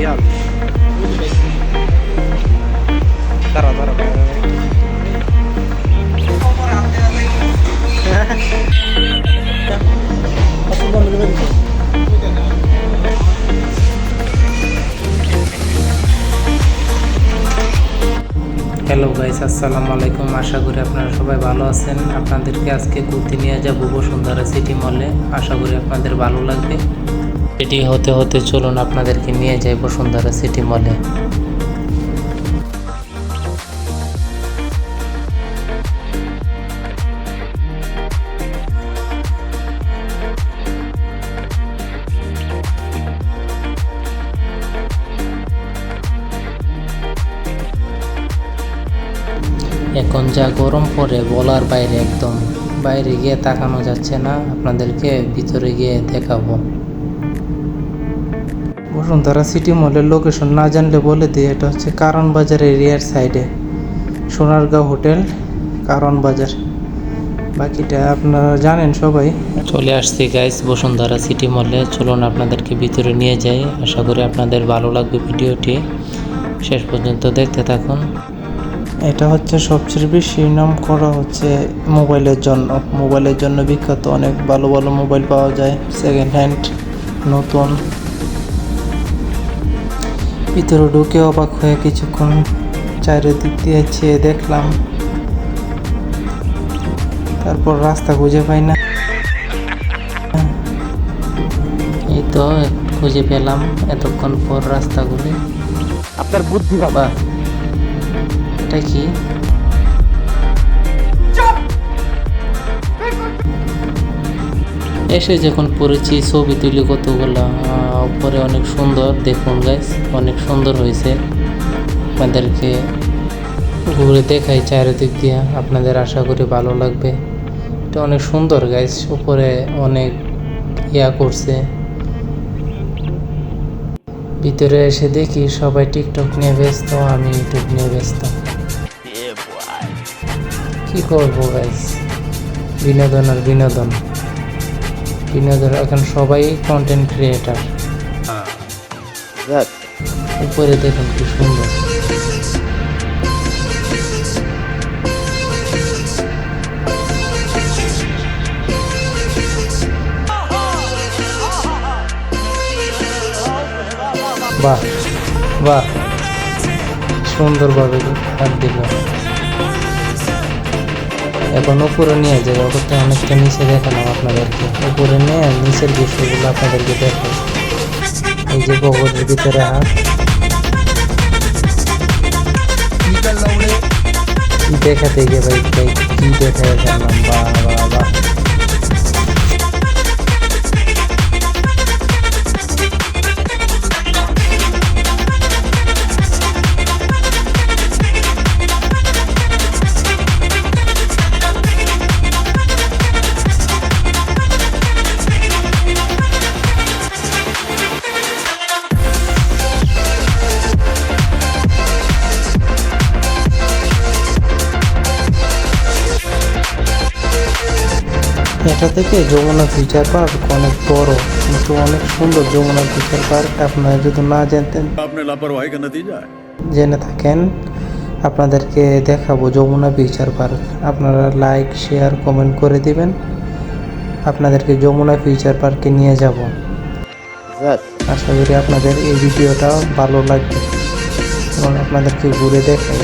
Viral. দাঁড়া দাঁড়া hello guys, আসসালামু আলাইকুম। আশা করি আপনারা সবাই ভালো আছেন। আপনাদেরকে আজকে ঘুরতে নিয়ে যাবো বসুন্ধরা সিটি মলে। আশা করি আপনাদের ভালো লাগবে। এটি হতে হতে চলুন আপনাদেরকে নিয়ে যাই বসুন্ধরা সিটি মলে। এখন যা গরম পড়ে বলার বাইরে, একদম বাইরে গিয়ে তাকানো যাচ্ছে না। আপনাদেরকে ভিতরে গিয়ে দেখাবো। বসুন্ধরা সিটি মলের লোকেশন না জানলে বলে দিই, এটা হচ্ছে কারণ বাজার এরিয়ার সাইডে, সোনারগাঁও হোটেল, কারণ বাজার। বাকিটা আপনারা জানেন সবাই। চলে আসছি গাইস বসুন্ধরা সিটি মলে। চলুন আপনাদেরকে ভিতরে নিয়ে যাই। আশা করি আপনাদের ভালো লাগবে ভিডিওটি, শেষ পর্যন্ত দেখতে থাকুন। এটা হচ্ছে সবচেয়ে বেশি নাম করা হচ্ছে মোবাইলের জন্য বিখ্যাত। অনেক ভালো ভালো মোবাইল পাওয়া যায়, সেকেন্ড হ্যান্ড, নতুন। ভিতরে ঢুকে অবাক হয়ে কিছুক্ষণ চারিদিক দিয়ে চেয়ে দেখলাম, তারপর রাস্তা খুঁজে পাই না। এই তো খুঁজে পেলাম এতক্ষণ পর রাস্তাগুলি। আপনার বুদ্ধি বাবা, এটা কি? এসে যখন পড়েছি ছবি তুলি কতগুলো, উপরে অনেক সুন্দর। দেখুন গাইস, অনেক সুন্দর হয়েছে। আপনাদেরকে ঘুরে দেখাই চারিদিক দিয়ে, আপনাদের আশা করি ভালো লাগবে। এটা অনেক সুন্দর গাইস, উপরে অনেক করছে। ভিতরে এসে দেখি সবাই টিকটক নিয়ে ব্যস্ত, আমি ইউটিউব নিয়ে ব্যস্ত। কি করবো গাইস, বিনোদন আর বিনোদন। এখন সবাই কন্টেন্ট ক্রিয়েটার। উপরে দেখুন কি সুন্দর। বাহ বাহ, সুন্দরভাবে হাত দিল। এখন উপরে নিয়ে যাই, ওপরটা অনেকটা নিচে দেখালাম আপনাদেরকে। উপরে নিয়ে নিচের দৃশ্যগুলো আপনাদেরকে দেখো। এই যে পকেটের ভিতরে হাত, কি দেখাতে গিয়ে ভাই কি দেখা গেলাম। বাহ বাহ বাহ, এটা থেকে যমুনা ফিচার পার্ক অনেক বড়, কিন্তু অনেক সুন্দর। যমুনা ফিচার পার্ক আপনারা যদি না জানতেন, জেনে থাকেন, আপনাদেরকে দেখাবো যমুনা ফিচার পার্ক। আপনারা লাইক, শেয়ার, কমেন্ট করে দিবেন, আপনাদেরকে যমুনা ফিচার পার্কে নিয়ে যাব। আশা করি আপনাদের এই ভিডিওটা ভালো লাগবে এবং আপনাদেরকে ঘুরে দেখাই।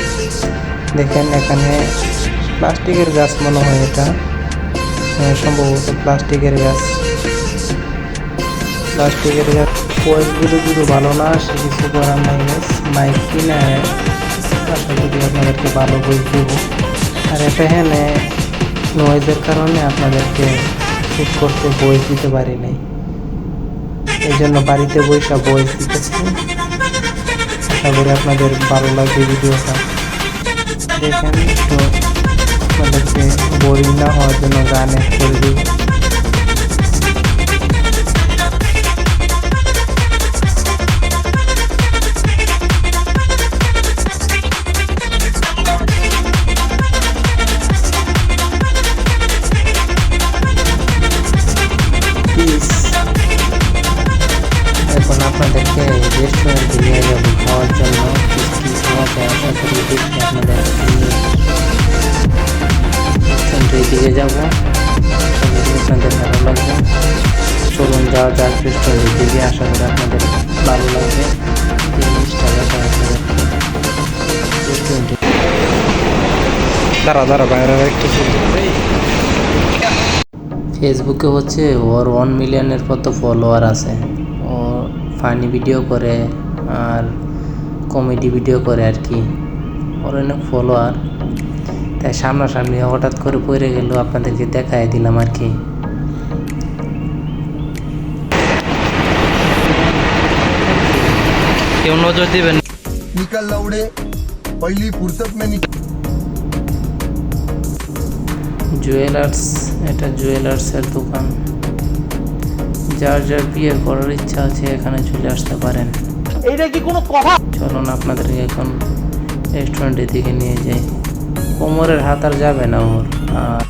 দেখেন এখানে প্লাস্টিকের গাছ মনে হয়, এটা সম্ভবত প্লাস্টিকের গাছ। পয়েসগুলো ভালো না, সে কিছু করার নাই। মাইক কিনে আশা করি আপনাদেরকে ভালো বই দেবো। আর এটা এখানে নয়েজের কারণে আপনাদেরকে শুট করতে বই দিতে পারি নাই, এই জন্য বাড়িতে বইটা বই দিতেছি। আশা করি আপনাদের ভালো লাগবে ভিডিওটা। দেখেন তো, আপনাদেরকে বোরিং না হওয়ার জন্য গান অ্যাড করে দিই। এখন আপনাদেরকে আপনাদেরকে রেস্টুরেন্টে নিয়ে যাবো খাওয়ার জন্য। কি খাওয়া যায় আশা করি দেখি আপনাদের রেস্টুরেন্টের দিকে যাবো, আপনাদের ভালো লাগবে। চলুন যাওয়া যাক রেস্টুরেন্টের দিকে, আশা করি আপনাদের ভালো লাগবে। জিনিসটা দেখা রেস্টুরেন্টে দাঁড়া বাইরে একটু ফেসবুকে হচ্ছে ওর 1 মিলিয়নের মতো ফলোয়ার আছে। ও ফানি ভিডিও করে আর কমেডি ভিডিও করে আর কি, ওর অনেক ফলোয়ার। তাই সামনাসামনি হঠাৎ করে পড়ে গেল, আপনাদেরকে দেখাই দিলাম আর কি। কেউ নজর দিবেন। निकल लौड़े पहली फुर्सत में निकल। জুয়েলার্স, এটা জুয়েলার্সের দোকান। যার যার বিয়ে করার ইচ্ছা আছে এখানে চলে আসতে পারেন। এইটা কি কোনো কথা? চলুন আপনাদেরকে এখন রেস্টুরেন্টের দিকে নিয়ে যাই। কোমরের হাত আর যাবে না ওর। আর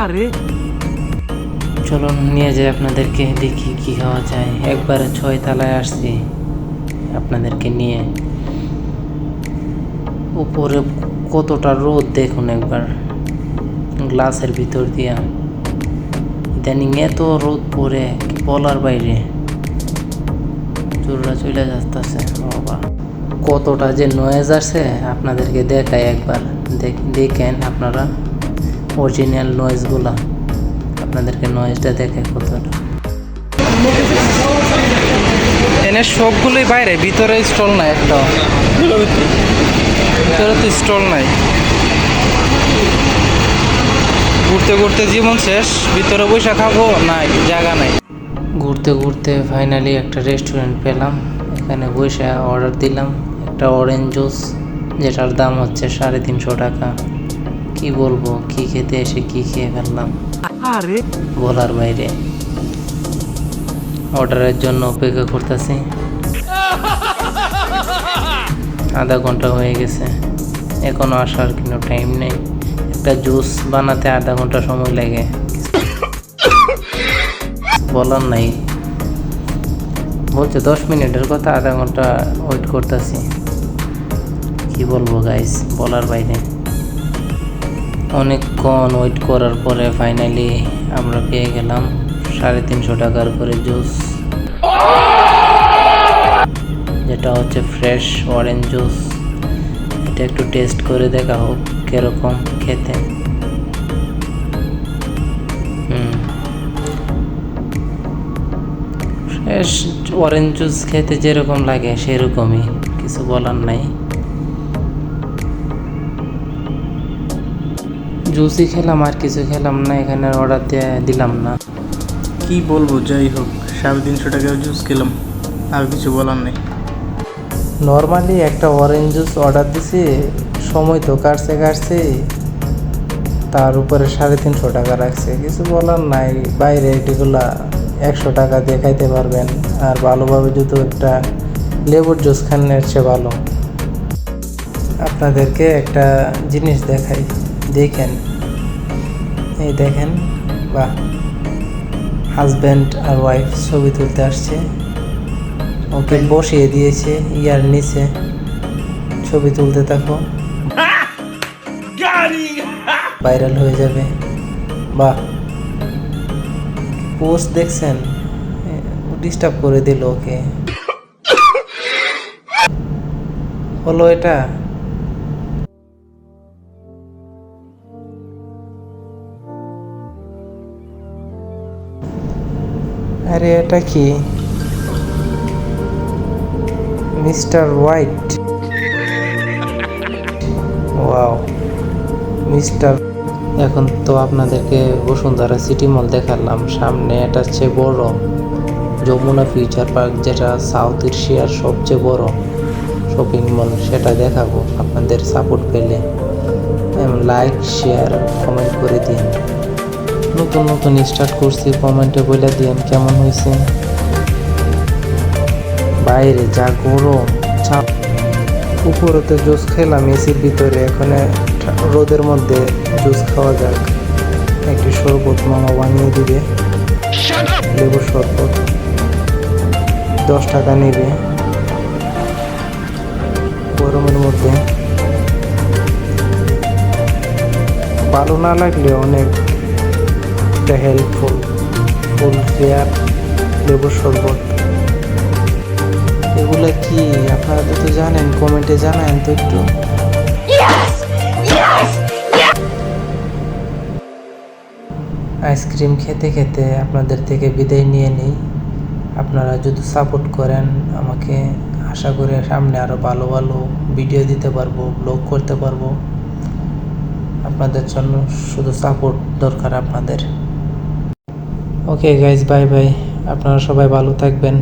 আরে চলুন নিয়ে যাই আপনাদেরকে, দেখি কি হওয়া যায়। একবারে 6 তলায় আসছি আপনাদেরকে নিয়ে। উপরে কতটা রোদ দেখুন একবার, গ্লাসের ভিতর দিয়া। ইদানিং এত রোদ পড়ে কি বলার বাইরে, চুলরা চলে যাচ্ছে বাবা। কতটা যে নয়েজ আছে আপনাদেরকে দেখাই একবার, দেখেন আপনারা অরিজিনাল নয়েজগুলা। আপনাদেরকে নয়েজটা দেখে কতটা। এনে সবগুলোই বাইরে, ভিতরে স্টল নাই একটা, ভিতরে তো স্টল নাই। ঘুরতে ঘুরতে জীবন শেষ, ভিতরে বসে খাবো নাই, জায়গা নাই। ঘুরতে ঘুরতে ফাইনালি একটা রেস্টুরেন্ট পেলাম, এখানে বসে অর্ডার দিলাম একটা অরেঞ্জ জুস, যেটার দাম হচ্ছে 350 টাকা। কি বলবো, কি খেতে এসে কি খেয়ে ফেললাম, আরে বলার বাইরে। অর্ডারের জন্য অপেক্ষা করতেছি, আধা ঘন্টা হয়ে গেছে, এখনো আসার কোনো টাইম নেই। একটা জুস বানাতে আধা ঘন্টা সময় লাগে, বলার নাই। বলছে 10 মিনিটের কথা, আধা ঘন্টা ওয়েট করতেছি। কি বলবো গাইস, বলার বাইরে। অনেকক্ষণ ওয়েট করার পরে ফাইনালি আমরা পেয়ে গেলাম 350 টাকার করে জুস, যেটা হচ্ছে ফ্রেশ অরেঞ্জ জুস। এটা একটু টেস্ট করে দেখা হোক কিরকম খেতে। ফ্রেশ অরেঞ্জ জুস খেতে যেরকম লাগে সেরকমই, কিছু বলার নাই। জুসই খেলাম আর কিছু খেলাম না, এখানে অর্ডার দিয়ে দিলাম না। কি বলবো, যাই হোক 350 টাকার জুস খেলাম, আর কিছু বলার নেই। নর্মালি একটা অরেঞ্জ জুস অর্ডার দিছি, সময় তো কাটছে, তার উপরে 350 টাকা রাখছে। কিছু বলার নাই, বাইরে এগুলা 100 টাকা দিয়ে খাইতে পারবেন, আর ভালোভাবে যদি একটা লেবুর জুস খান এর চেয়ে ভালো। আপনাদেরকে একটা জিনিস দেখাই, দেখেন, এই দেখেন, বাহ, হাজব্যান্ড আর ওয়াইফ ছবি তুলতে আসছে। ওকে বসিয়ে দিয়েছে ইয়ার নিচে, ছবি তুলতে থাকো, ভাইরাল হয়ে যাবে। বাহ, পোস্ট দেখছেন, ডিস্টার্ব করে দিল ওকে। হলো এটা। আরে এটা কি, মিস্টার হোয়াইট? Wow, mister. এখন তো আপনাদেরকে বসুন্ধরা সিটি মল দেখালাম, সামনে এটা হচ্ছে বড় যমুনা ফিউচার পার্ক, যেটা সাউথ এশিয়ার সবচেয়ে বড় শপিং মল, সেটা দেখাবো আপনাদের সাপোর্ট পেলে। লাইক, শেয়ার, কমেন্ট করে দিন। নতুন স্টার্ট করছি, কমেন্টে বলে দিন কেমন হয়েছে। বাইরে যা গরম, উপরেতে জুস খেলাম এসির ভিতরে, এখন রোদের মধ্যে জুস খাওয়া যাক। একটি শরবত মামা বানিয়ে দিবে, লেবুর শরবত 10 টাকা নেবে গরমের মধ্যে। ভালো না লাগলে অনেক হেল্পফুল, ফুল ফেয়ার লেবুর শরবত। এগুলা কি আপনারা তো জানেন, কমেন্টে জানান তো একটু। আইসক্রিম খেতে খেতে আপনাদের থেকে বিদায় নিয়ে নিই। আপনারা যদি সাপোর্ট করেন আমাকে, আশা করি সামনে আরও ভালো ভালো ভিডিও দিতে পারবো, ব্লগ করতে পারবো। আপনাদের জন্য শুধু সাপোর্ট দরকার আপনাদের। Okay guys, bye bye. আপনারা সবাই ভালো থাকবেন।